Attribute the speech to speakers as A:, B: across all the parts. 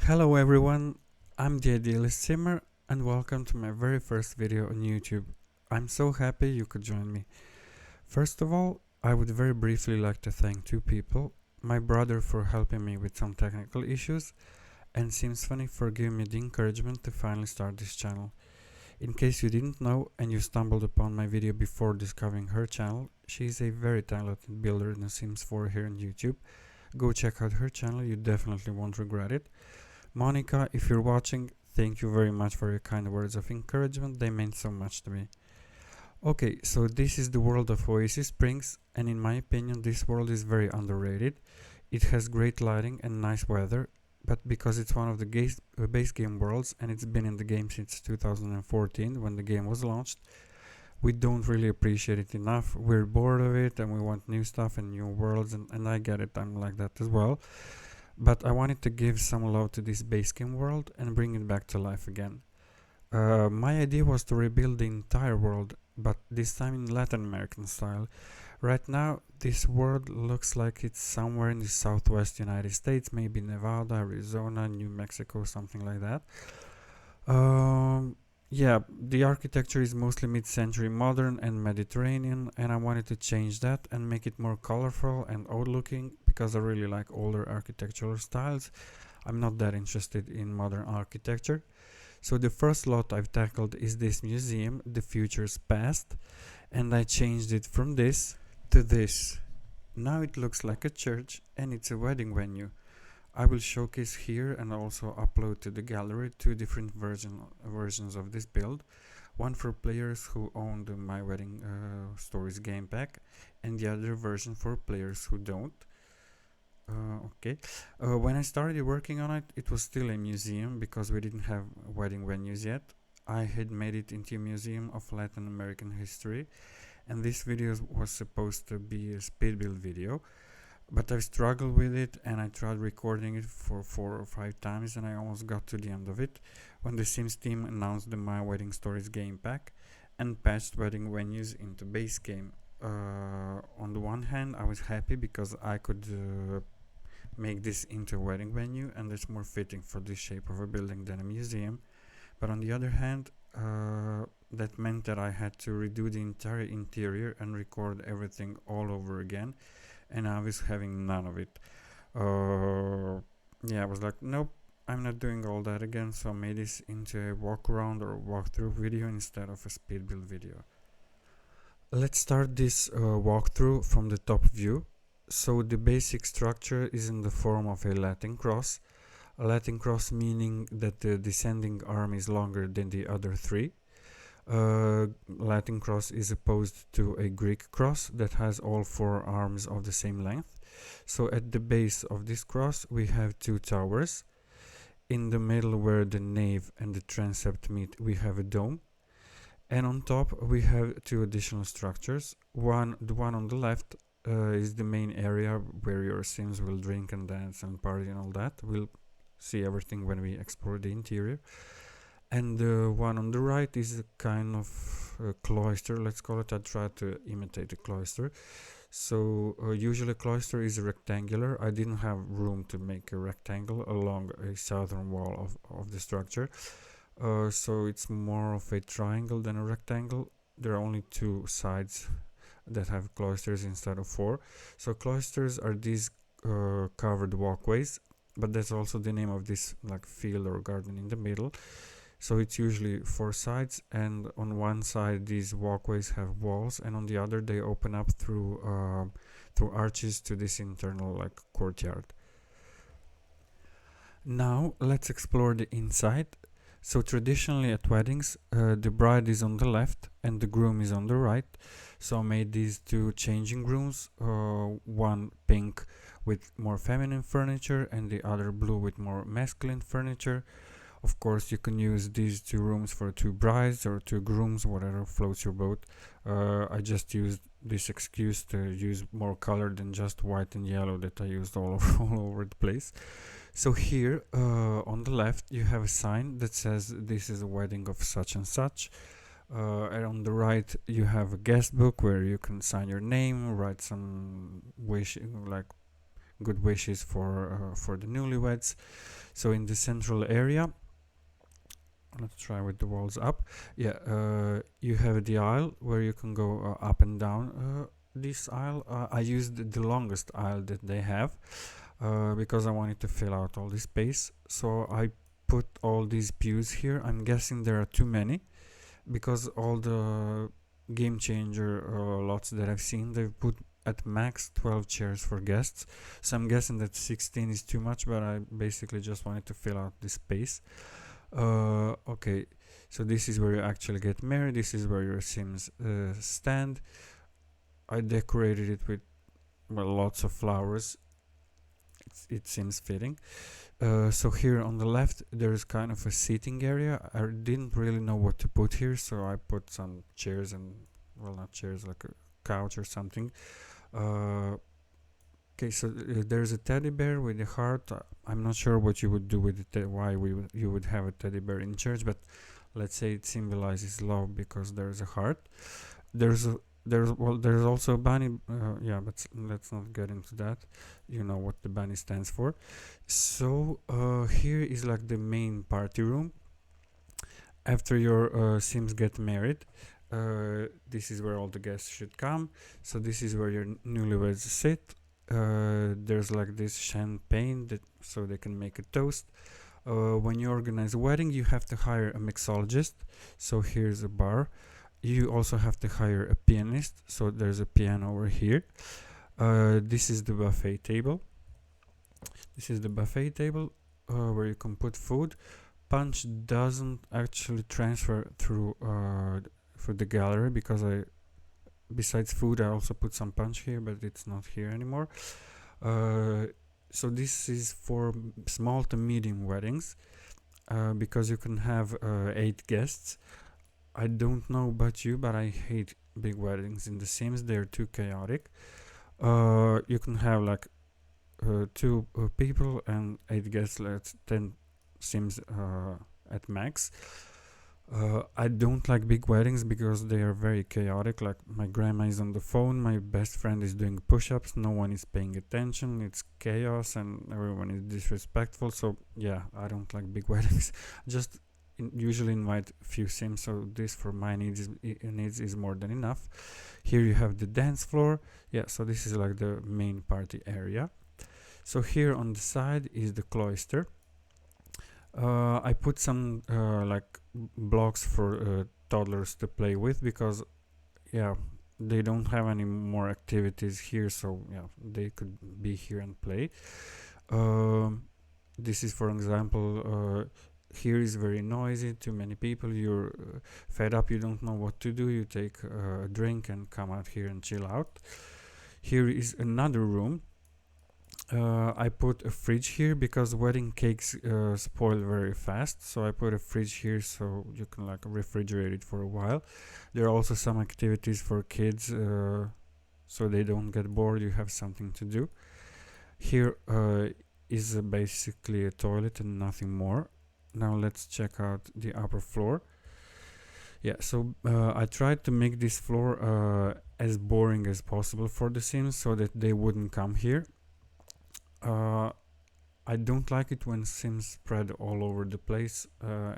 A: Hello everyone, I'm the IdealistSimmer and welcome to my very first video on YouTube. I'm so happy you could join me. First of all, I would very briefly like to thank two people, my brother for helping me with some technical issues and Simsphony for giving me the encouragement to finally start this channel. In case you didn't know and you stumbled upon my video before discovering her channel, she is a very talented builder in The Sims 4 here on YouTube. Go check out her channel, you definitely won't regret it. Monica, if you're watching, thank you very much for your kind words of encouragement, they meant so much to me. Okay, so this is the world of Oasis Springs, and in my opinion this world is very underrated. It has great lighting and nice weather, but because it's one of the base game worlds and it's been in the game since 2014 when the game was launched, we don't really appreciate it enough. We're bored of it and we want new stuff and new worlds, and I get it, I'm like that as well. But I wanted to give some love to this base game world and bring it back to life again. My idea was to rebuild the entire world, but this time in Latin American style. Right now, this world looks like it's somewhere in the southwest United States, maybe Nevada, Arizona, New Mexico, something like that. Yeah, the architecture is mostly mid-century modern and Mediterranean, and I wanted to change that and make it more colorful and old-looking because I really like older architectural styles. I'm not that interested in modern architecture. So the first lot I've tackled is this museum, The Future's Past, and I changed it from this to this. Now it looks like a church and it's a wedding venue. I will showcase here and also upload to the gallery two different versions of this build. One for players who own the My Wedding Stories game pack, and the other version for players who don't. Okay. When I started working on it, it was still a museum because we didn't have wedding venues yet. I had made it into a museum of Latin American history, and this video was supposed to be a speed build video. But I've struggled with it and I tried recording it for 4 or 5 times and I almost got to the end of it when the Sims team announced the My Wedding Stories game pack and patched wedding venues into base game. On the one hand, I was happy because I could make this into a wedding venue and it's more fitting for this shape of a building than a museum. But on the other hand, that meant that I had to redo the entire interior and record everything all over again, and I was having none of it. Yeah, I was like, nope, I'm not doing all that again, so I made this into a walk around or walkthrough video instead of a speed build video. Let's start this walkthrough from the top view. So the basic structure is in the form of a Latin cross. A Latin cross meaning that the descending arm is longer than the other three. Latin cross is opposed to a Greek cross that has all 4 arms of the same length. So at the base of this cross we have 2 towers. In the middle where the nave and the transept meet we have a dome. And on top we have 2 additional structures. The one on the left is the main area where your Sims will drink and dance and party and all that. We'll see everything when we explore the interior. And the one on the right is a kind of cloister, let's call it. I try to imitate a cloister. So usually a cloister is rectangular. I didn't have room to make a rectangle along a southern wall of the structure. So it's more of a triangle than a rectangle. There are only 2 sides that have cloisters instead of 4. So cloisters are these covered walkways, but that's also the name of this like field or garden in the middle. So it's usually 4 sides, and on one side these walkways have walls, and on the other they open up through arches to this internal like courtyard. Now let's explore the inside. So traditionally at weddings, the bride is on the left and the groom is on the right. So I made these 2 changing rooms, one pink with more feminine furniture and the other blue with more masculine furniture. Of course, you can use these 2 rooms for 2 brides or 2 grooms, whatever floats your boat. I just used this excuse to use more color than just white and yellow that I used all over the place. So here on the left you have a sign that says this is a wedding of such and such. And on the right you have a guest book where you can sign your name, write some wish, like good wishes for the newlyweds. So in the central area, let's try with the walls up. Yeah, you have the aisle where you can go up and down this aisle. I used the longest aisle that they have because I wanted to fill out all this space. So I put all these pews here. I'm guessing there are too many because all the game changer lots that I've seen, they've put at max 12 chairs for guests. So I'm guessing that 16 is too much, but I basically just wanted to fill out this space. Okay, so this is where you actually get married. This is where your Sims stand. I decorated it with, well, lots of flowers. It seems fitting. So here on the left there's kind of a seating area. I didn't really know what to put here, so I put some chairs and, well, not chairs, like a couch or something. Okay, so there's a teddy bear with a heart. I'm not sure what you would do with it, why you would have a teddy bear in church, but let's say it symbolizes love because there's a heart. There's also a bunny. Yeah, but let's not get into that. You know what the bunny stands for. So here is like the main party room. After your Sims get married, this is where all the guests should come. So this is where your newlyweds sit. There's like this champagne so they can make a toast. When you organize a wedding, you have to hire a mixologist. So here's a bar. You also have to hire a pianist. So there's a piano over here. This is the buffet table. Where you can put food. Punch doesn't actually transfer through for the gallery because besides food I also put some punch here, but it's not here anymore. So this is for small to medium weddings because you can have 8 guests. I don't know about you, but I hate big weddings in The Sims. They're too chaotic. You can have like 2 people and 8 guests. Let's 10 Sims at max. I don't like big weddings because they are very chaotic. Like my grandma is on the phone, my best friend is doing push-ups, no one is paying attention, it's chaos and everyone is disrespectful. So yeah, I don't like big weddings. Just usually invite a few Sims, so this for my needs is more than enough. Here you have the dance floor. Yeah, so this is like the main party area. So here on the side is the cloister. I put some like blocks for toddlers to play with because yeah, they don't have any more activities here, so yeah, they could be here and play. This is, for example, here is very noisy, too many people, you're fed up, you don't know what to do, you take a drink and come out here and chill out. Here is another room. I put a fridge here because wedding cakes spoil very fast, so I put a fridge here so you can like refrigerate it for a while. There are also some activities for kids so they don't get bored, you have something to do. Here is basically a toilet and nothing more. Now let's check out the upper floor. Yeah, so I tried to make this floor as boring as possible for the Sims so that they wouldn't come here. I don't like it when Sims spread all over the place.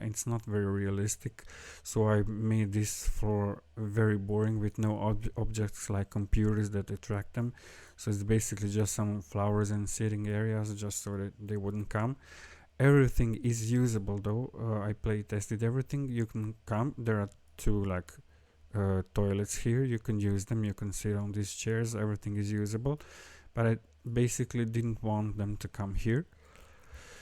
A: It's not very realistic, so I made this floor very boring with no objects like computers that attract them. So it's basically just some flowers and sitting areas just so that they wouldn't come. Everything is usable though. I play tested everything. You can come. There are 2 like toilets here. You can use them. You can sit on these chairs. Everything is usable, but I basically didn't want them to come here.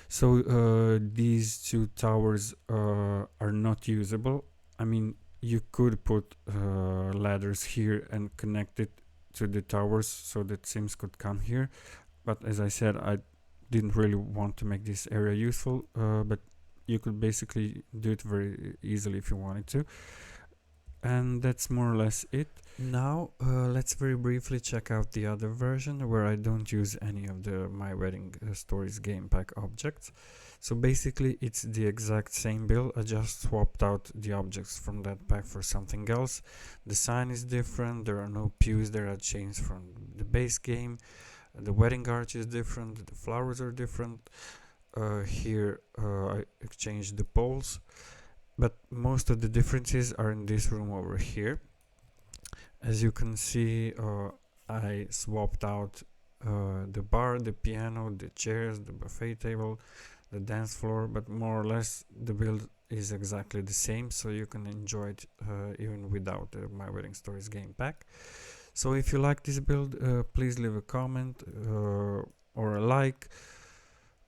A: So these 2 towers are not usable. I mean, you could put ladders here and connect it to the towers so that Sims could come here, but as I said, I didn't really want to make this area useful, but you could basically do it very easily if you wanted to. And that's more or less it. Now let's very briefly check out the other version where I don't use any of the My Wedding Stories game pack objects. So basically it's the exact same build, I just swapped out the objects from that pack for something else. The sign is different, there are no pews, there are chains from the base game. The wedding arch is different, the flowers are different. Here I exchanged the poles, but most of the differences are in this room over here. As you can see, I swapped out the bar, the piano, the chairs, the buffet table, the dance floor, but more or less the build is exactly the same, so you can enjoy it even without the My Wedding Stories game pack. So if you like this build, please leave a comment or a like.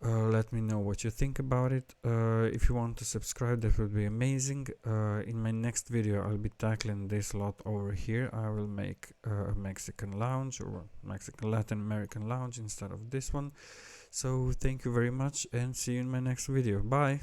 A: Let me know what you think about it. If you want to subscribe, that would be amazing. In my next video I'll be tackling this lot over here. I will make a Mexican lounge or Mexican Latin American lounge instead of this one. So thank you very much and see you in my next video. Bye.